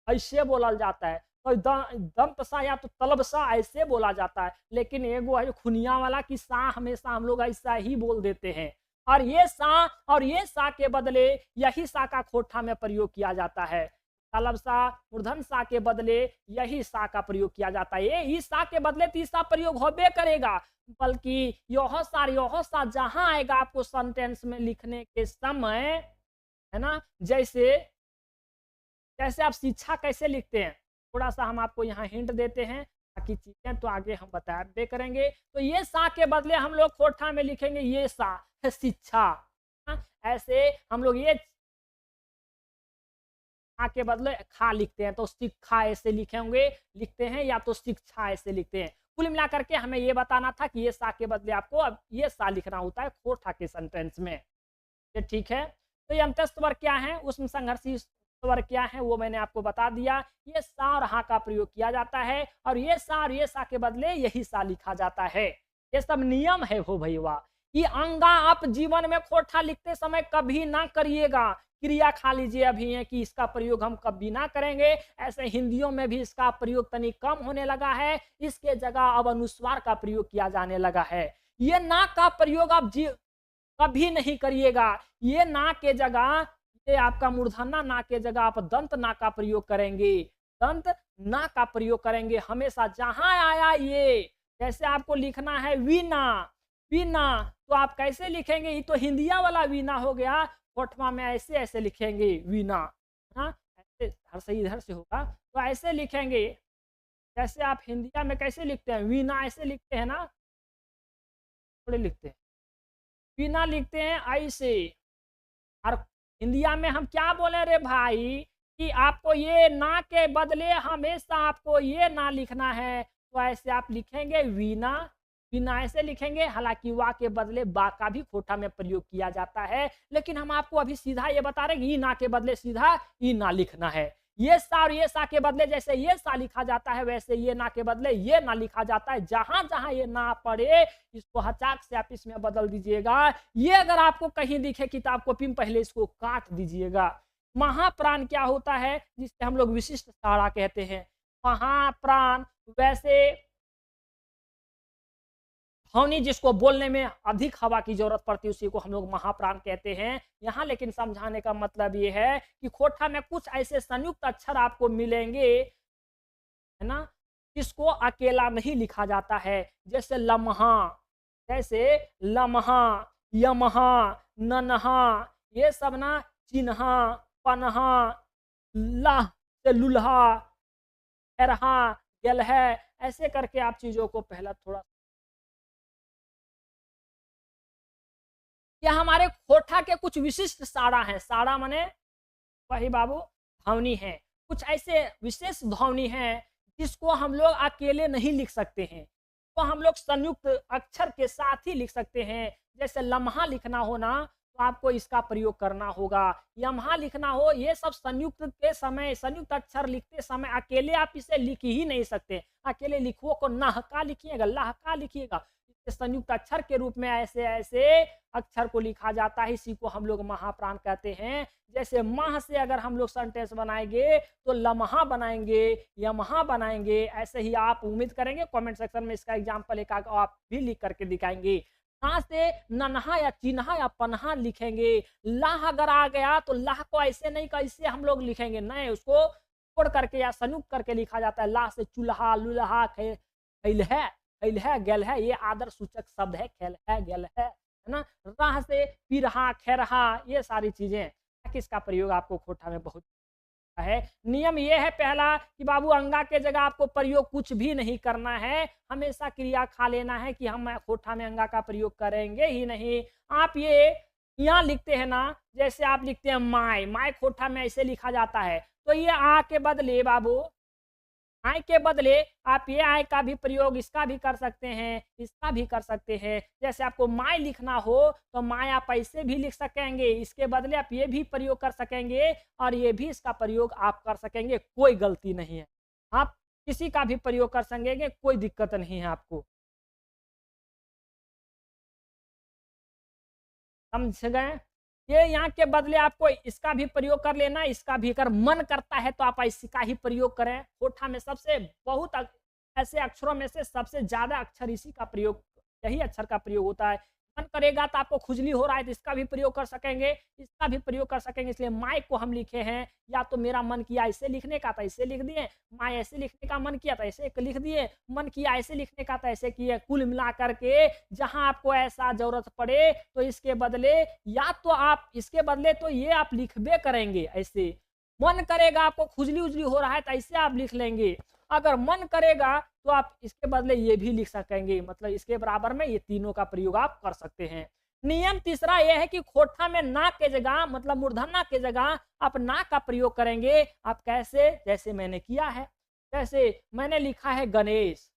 ऐसे बोला जाता है, तो दंतसा या तो तलबसा ऐसे बोला जाता है। लेकिन एगो है खुनिया वाला कि सा हमेशा हम लोग ऐसा ही बोल देते हैं, और ये सा के बदले यही सा का खोठा में प्रयोग किया जाता है। तलब सा मूर्धन सा के बदले यही सा का प्रयोग किया जाता है। ये सा के बदले तीसरा प्रयोग होबे करेगा, बल्कि यह सा जहां आएगा आपको सेंटेंस में लिखने के समय, है ना, जैसे आप शिक्षा कैसे लिखते हैं, थोड़ा सा हम आपको यहाँ हिंट देते हैं ताकि चीजें तो आगे हम बता करेंगे। तो ये सा के बदले हम लोग खोठा में लिखेंगे ये सा है शिक्षा। ऐसे हम लोग ये के बदले खा लिखते हैं, तो शिक्षा ऐसे लिखते हैं या तो शिक्षा ऐसे लिखते हैं। कुल मिलाकर के हमें ये बताना था कि ये सा के बदले आपको अब ये सा लिखना होता है खोठा के सेंटेंस में। ये ठीक है। तो ये अंतस्थ स्वर क्या है, उसमें संघर्षी स्वर क्या है, वो मैंने आपको बता दिया। ये सा और हा का प्रयोग किया जाता है, और ये सा के बदले यही सा लिखा जाता है। ये सब नियम है हो भैया। ये अंगा आप जीवन में खोठा लिखते समय कभी ना करिएगा, क्रिया खा लीजिए अभी है कि इसका प्रयोग हम कभी ना करेंगे। ऐसे हिंदियों में भी इसका प्रयोग तनी कम होने लगा है, इसके जगह अब अनुस्वार का प्रयोग किया जाने लगा है। ये ना का प्रयोग आप कभी नहीं करिएगा। ये ना के जगह, ये आपका मूर्धन्य ना के जगह आप दंत ना का प्रयोग करेंगे, दंत ना का प्रयोग करेंगे हमेशा। जहां आया ये, जैसे आपको लिखना है वीना, वीणा, तो आप कैसे लिखेंगे? ये तो हिंदिया वाला वीणा हो गया, कोठवा में ऐसे ऐसे लिखेंगे वीणा, हाँ ऐसे इधर से इधर से होगा, तो ऐसे लिखेंगे। जैसे आप हिंदिया में कैसे लिखते हैं? वीणा ऐसे लिखते हैं ना, थोड़े लिखते हैं, वीणा लिखते हैं ऐसे। और हिंदिया में हम क्या बोले रे भाई, कि आपको ये ना के बदले हमेशा आपको ये ना लिखना है, तो ऐसे आप लिखेंगे वीणा, वीणा ऐसे लिखेंगे। हालांकि वा के बदले बा का भी खोटा में प्रयोग किया जाता है, लेकिन हम आपको अभी सीधा ये बता रहे हैं कि ई ना के बदले सीधा ई ना लिखना है। ये सा और ये सा के बदले जैसे ये सा लिखा जाता है, वैसे ये ना के बदले ये ना लिखा जाता है। जहां जहां ये ना पड़े, इसको हचाक से आप इसमें बदल दीजिएगा। ये अगर आपको कहीं दिखे किताब कॉपी में, पहले इसको काट दीजिएगा। महाप्राण क्या होता है, जिससे हम लोग विशिष्ट साड़ा कहते हैं, महाप्राण। वैसे ध्वनि जिसको बोलने में अधिक हवा की जरूरत पड़ती है, उसी को हम लोग महाप्राण कहते हैं। यहाँ लेकिन समझाने का मतलब ये है कि खोटा में कुछ ऐसे संयुक्त अक्षर आपको मिलेंगे, है ना, जिसको अकेला नहीं लिखा जाता है। जैसे लम्हा, जैसे लम्हा, यमहा, नन्हा, ये सब ना चिन्हा, पन्हा, लाह से लुल्हा, एरहा, गेलहा, ऐसे करके आप चीजों को पहला थोड़ा। ये हमारे खोटा के कुछ विशिष्ट साड़ा हैं। साड़ा माने वही बाबू ध्वनि है। कुछ ऐसे विशेष ध्वनि हैं जिसको हम लोग अकेले नहीं लिख सकते हैं, तो हम लोग संयुक्त अक्षर के साथ ही लिख सकते हैं। जैसे लम्हा लिखना हो ना, तो आपको इसका प्रयोग करना होगा। यमहा लिखना हो, ये सब संयुक्त के समय, संयुक्त अक्षर लिखते समय अकेले आप इसे लिख ही नहीं सकते। अकेले लिखो को नहका लिखिएगा, लहका लिखिएगा, संयुक्त अक्षर के रूप में ऐसे ऐसे अक्षर को लिखा जाता है। इसी को हम लोग महाप्राण कहते हैं। जैसे माह से अगर हम लोग सेंटेंस बनाएंगे तो लम्हा बनाएंगे, यमहा बनाएंगे। ऐसे ही आप उम्मीद करेंगे कमेंट सेक्शन में इसका एग्जांपल एक आप भी लिख करके दिखाएंगे। ना से नन्हा या चिन्हा या पन्हा लिखेंगे। लाह अगर आ गया तो लाह को ऐसे नहीं, कैसे हम लोग लिखेंगे, नहीं, उसको छोड़ करके या संयुक्त करके लिखा जाता है। लाह से चूल्हा, लुल्हा, खैलहा, खैलहा, गेलहा, ये आदर सूचक शब्द है, खेलहा, गेलहा, है ना। राह से पिरहा, खेरहा, ये सारी चीजें, किसका प्रयोग आपको खोटा में बहुत है। नियम ये है पहला कि बाबू अंगा के जगह आपको प्रयोग कुछ भी नहीं करना है, हमेशा क्रिया खा लेना है कि हम खोटा में अंगा का प्रयोग करेंगे ही नहीं। आप ये यहाँ लिखते हैं ना, जैसे आप लिखते हैं माय, माय खोटा में ऐसे लिखा जाता है, तो ये आ के बदले बाबू, आय के बदले आप ये आय का भी प्रयोग इसका भी कर सकते हैं, इसका भी कर सकते हैं। जैसे आपको माय लिखना हो तो माय आप ऐसे भी लिख सकेंगे, इसके बदले आप ये भी प्रयोग कर सकेंगे और ये भी इसका प्रयोग आप कर सकेंगे, कोई गलती नहीं है। आप किसी का भी प्रयोग कर सकेंगे, कोई दिक्कत नहीं है आपको। समझ गए? ये यहाँ के बदले आपको इसका भी प्रयोग कर लेना, इसका भी अगर मन करता है तो आप इसका ही प्रयोग करें। खोटा में सबसे बहुत ऐसे अक्षरों में से सबसे ज्यादा अक्षर इसी का प्रयोग, यही अक्षर का प्रयोग होता है। मन करेगा तो आपको खुजली हो रहा है तो इसका भी प्रयोग कर सकेंगे, इसका भी प्रयोग कर सकेंगे। इसलिए माय को हम लिखे हैं, या तो मेरा मन किया ऐसे लिखने का था ऐसे लिख दिए, माय ऐसे लिखने का मन किया था ऐसे लिख दिए, मन किया ऐसे लिखने का था ऐसे किए। कुल मिला करके जहां आपको ऐसा जरूरत पड़े तो इसके बदले, या तो आप इसके बदले तो ये आप लिखबे करेंगे ऐसे। मन करेगा आपको खुजली उजली हो रहा है तो ऐसे आप लिख लेंगे। अगर मन करेगा तो आप इसके बदले ये भी लिख सकेंगे, मतलब इसके बराबर में ये तीनों का प्रयोग आप कर सकते हैं। नियम तीसरा यह है कि खोटा में ना के जगह, मतलब मूर्धन्य के जगह आप ना का प्रयोग करेंगे। आप कैसे? जैसे मैंने किया है, जैसे मैंने लिखा है गणेश,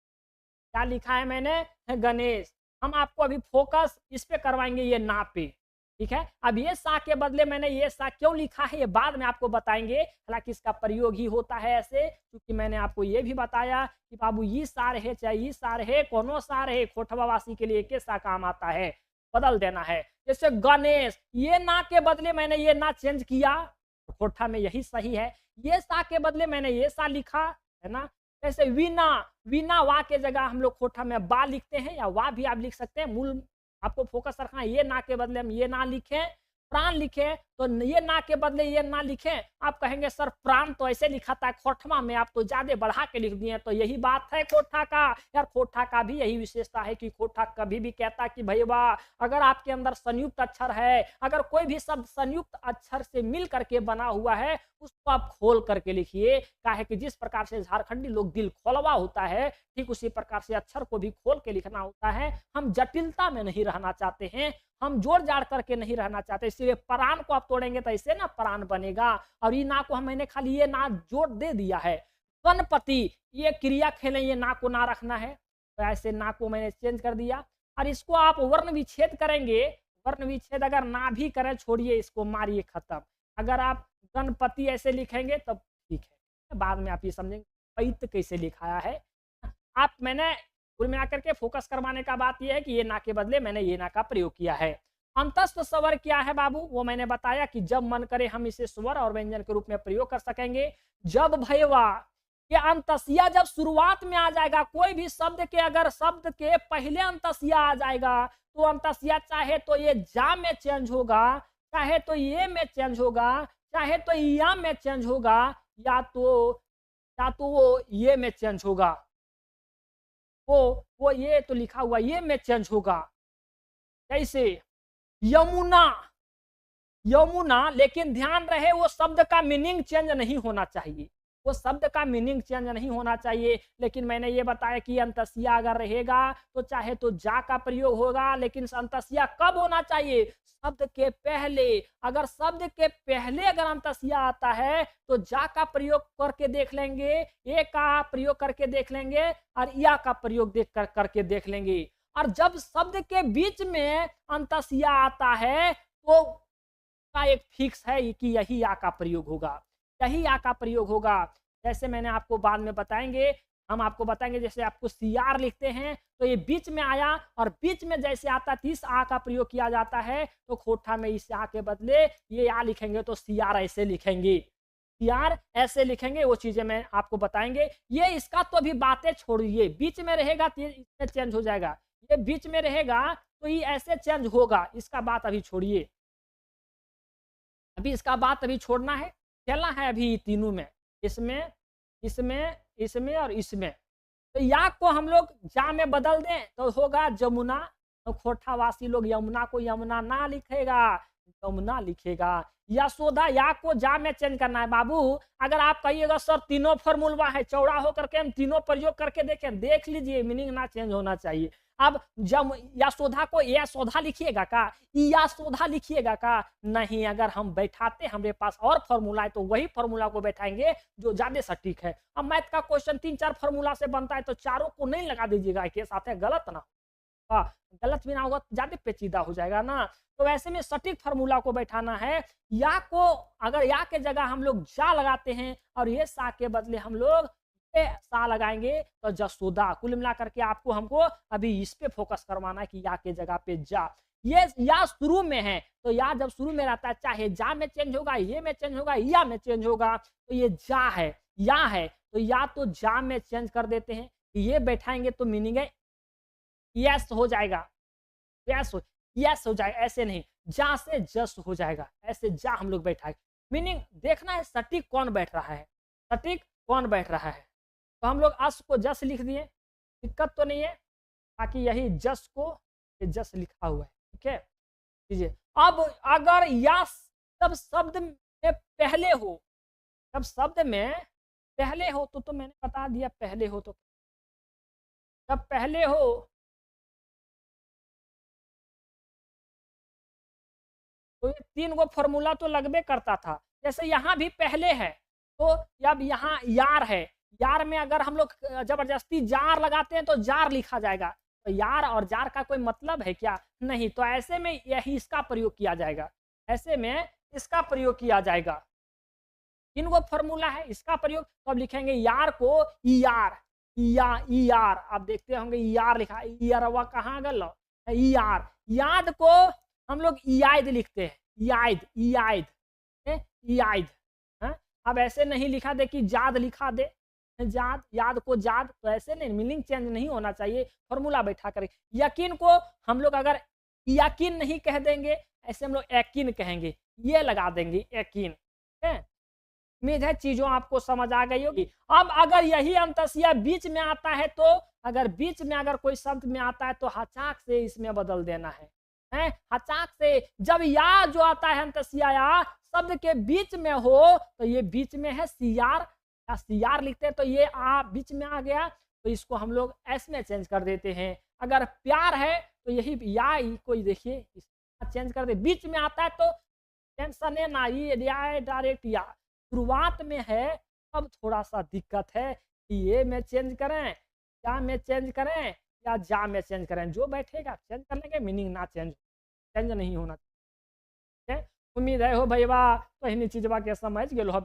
क्या लिखा है मैंने? है गणेश। हम आपको अभी फोकस इस पे करवाएंगे, ये ना पे, ठीक है। अब ये सा के बदले मैंने ये सा क्यों लिखा है ये बाद में आपको बताएंगे, हालांकि इसका प्रयोग ही होता है ऐसे, क्योंकि मैंने आपको ये भी बताया कि बाबू ये सा रहे चाहे ये सा रहे, कोनो सा रहे, खोटवावासी के लिए एक सा काम आता है, बदल देना है। जैसे गणेश, ये ना के बदले मैंने ये ना चेंज किया, खोटा में यही सही है। ये सा के बदले मैंने ये सा लिखा, है ना। जैसे वीणा, वीणा वा के जगह हम लोग खोटा में बा लिखते हैं, या वा भी आप लिख सकते हैं। मूल आपको फोकस रखना है, ये ना के बदले हम ये ना लिखें, प्राण लिखें। तो ये ना के बदले ये ना लिखें। आप कहेंगे सर प्राण तो ऐसे लिखा था खोठमा में, आप तो ज्यादा बढ़ा के लिख दिए। तो यही बात है खोठा का यार, खोठा का भी यही विशेषता है कि खोठा कभी भी कहता कि भाई वाह, अगर आपके अंदर संयुक्त अक्षर है, अगर कोई भी शब्द संयुक्त अक्षर से मिल करके बना हुआ है, उसको आप खोल करके लिखिए। काहे कि जिस प्रकार से झारखंडी लोग दिल खोलवा होता है, ठीक उसी प्रकार से अक्षर को भी खोल के लिखना होता है। हम जटिलता में नहीं रहना चाहते हैं, हम जोड़ जाड़ करके नहीं रहना चाहते, इसलिए प्राण को आप तोड़ेंगे तो ऐसे ना प्राण बनेगा। और ये ना को हम मैंने खाली ये ना जोड़ दे दिया है। गणपति, ये क्रिया खेलें, ये ना को ना रखना है, तो ऐसे ना को मैंने चेंज कर दिया। और इसको आप वर्ण विच्छेद करेंगे, वर्ण विच्छेद अगर ना भी करें छोड़िए, इसको मारिए खत्म। अगर आप गणपति ऐसे लिखेंगे तब ठीक है, बाद में आप ये समझेंगे पैत कैसे लिखाया है। आप मैंने कुल मिलाकर के फोकस करवाने का बात यह है कि ये ना के बदले मैंने ये ना का प्रयोग किया है। अंतस्थ स्वर क्या है बाबू, वो मैंने बताया कि जब मन करे हम इसे स्वर और व्यंजन के रूप में प्रयोग कर सकेंगे। जब भैया ये अंतस्या जब शुरुआत में आ जाएगा, कोई भी शब्द के अगर शब्द के पहले अंतस्या आ जाएगा, तो अंतस्या चाहे तो ये जा में चेंज होगा, चाहे तो ये में चेंज होगा, चाहे तो या में चेंज होगा, या तो वो ये में चेंज होगा। वो ये तो लिखा हुआ ये में चेंज होगा। कैसे यमुना, यमुना, लेकिन ध्यान रहे वो शब्द का मीनिंग चेंज नहीं होना चाहिए, वो शब्द का मीनिंग चेंज नहीं होना चाहिए। लेकिन मैंने ये बताया कि अंतस्या अगर रहेगा तो चाहे तो जा का प्रयोग होगा, लेकिन अंतस्या कब होना चाहिए, शब्द के पहले। अगर शब्द के पहले अगर अंतस्या आता है तो जा का प्रयोग करके देख लेंगे, ए का प्रयोग करके देख लेंगे, और या का प्रयोग करके देख लेंगे। और जब शब्द के बीच में अंतस्या आता है तो का एक फिक्स है कि यही या का प्रयोग होगा, यही या का प्रयोग होगा। जैसे मैंने आपको बाद में बताएंगे, हम आपको बताएंगे, जैसे आपको सीआर लिखते हैं तो ये बीच में आया, और बीच में जैसे आता है इस आ का प्रयोग किया जाता है, तो खोठा में इस आ के बदले ये आ लिखेंगे तो सीआर ऐसे लिखेंगे, सीआर ऐसे लिखेंगे। वो चीजें मैं आपको बताएंगे। ये इसका तो अभी बातें छोड़िए, बीच में रहेगा तो ये चेंज हो जाएगा, ये बीच में रहेगा तो ये ऐसे चेंज होगा, इसका बात अभी छोड़िए, अभी इसका बात अभी छोड़ना है, चलना है अभी तीनों में, इसमें इसमें इसमें और इसमें। तो या को हम लोग जा में बदल दें तो होगा जमुना, तो खोठावासी लोग यमुना को यमुना ना लिखेगा, यमुना लिखेगा। यशोदा, या को जा में चेंज करना है बाबू। अगर आप कहिएगा सर तीनों फॉर्मूला है, चौड़ा होकर के हम तीनों प्रयोग करके देखें, देख लीजिए, मीनिंग ना चेंज होना चाहिए। अब जब यशोदा को यशोधा लिखिएगा का, यशोधा लिखिएगा का, नहीं। अगर हम बैठाते हमारे पास और फॉर्मूला है तो वही फॉर्मूला को बैठाएंगे जो ज्यादा सटीक है। अब मैथ का क्वेश्चन 3-4 फॉर्मूला से बनता है, तो चारों को नहीं लगा दीजिएगा एक साथ, है गलत ना, गलत भी ना होगा, ज्यादा पेचीदा हो जाएगा ना। तो वैसे में सटीक फॉर्मूला को बैठाना है। या को अगर या के जगह हम लोग जा लगाते हैं और ये सा के बदले हम लोग सा लगाएंगे तो जसोदा। कुल मिलाकर के आपको हमको अभी इस पे फोकस करवाना है कि या के जगह पे जा। ये या शुरू में है, तो या जब शुरू में रहता है, चाहे जा में चेंज होगा, ये में चेंज होगा, या में चेंज होगा, तो ये जा है, या है, तो या तो जा में चेंज कर देते हैं, ये बैठाएंगे तो मीनिंग है यस हो जाएगा, यस हो जाएगा, ऐसे नहीं, जा से जस हो जाएगा, ऐसे जा हम लोग बैठाएंगे। मीनिंग देखना है सटीक कौन बैठ रहा है, सटीक कौन बैठ रहा है। तो हम लोग अस को जस लिख दिए, दिक्कत तो नहीं है, ताकि यही जस को जस लिखा हुआ है, ठीक है। लीजिए, अब अगर या सब शब्द में पहले हो, जब शब्द में पहले हो तो मैंने बता दिया, पहले हो तो जब पहले हो तो ये 3 गो फॉर्मूला तो लगबे करता था। जैसे यहाँ भी पहले है, तो अब यहाँ यार है, यार में अगर हम लोग जबरदस्ती जार लगाते हैं तो जार लिखा जाएगा, तो यार और जार का कोई मतलब है क्या, नहीं। तो ऐसे में यही इसका प्रयोग किया जाएगा, ऐसे में इसका प्रयोग किया जाएगा। 3 गो फॉर्मूला है, इसका प्रयोग तो अब लिखेंगे यार को यार, यार, आप देखते होंगे यार लिखा, यारवा कहाँ गल, यार। याद को हम लोग याद लिखते हैं, याद, याद। अब ऐसे नहीं लिखा दे कि जाद लिखा दे, जाद, याद को जाद, तो ऐसे नहीं, मीनिंग चेंज नहीं होना चाहिए, फॉर्मूला बैठा कर। यकीन को हम लोग अगर यकीन नहीं कह देंगे, ऐसे हम लोग यकीन कहेंगे, ये लगा देंगे यकीन। है उम्मीद है चीजों आपको समझ आ गई होगी। अब अगर यही अंतसिया बीच में आता है तो अगर बीच में अगर कोई शब्द में आता है तो हचाक से इसमें बदल देना है हचाक से। जब या जो आता है अंतसिया या शब्द के बीच में हो तो ये बीच में है सियार या सियार लिखते हैं तो ये आ बीच में आ गया तो इसको हम लोग एस में चेंज कर देते हैं। अगर प्यार है तो यही या कोई देखिए चेंज कर दे, बीच में आता है तो टेंशन है ना, ये डायरेक्ट या शुरुआत में है। अब थोड़ा सा दिक्कत है कि ये में चेंज करें या में चेंज करें या जा में चेंज करें, जो बैठेगा चेंज कर लेंगे, मीनिंग ना चेंज नहीं होना चाहिए। उम्मीद है हो भैया तो चीजवा के समझ गेल हो।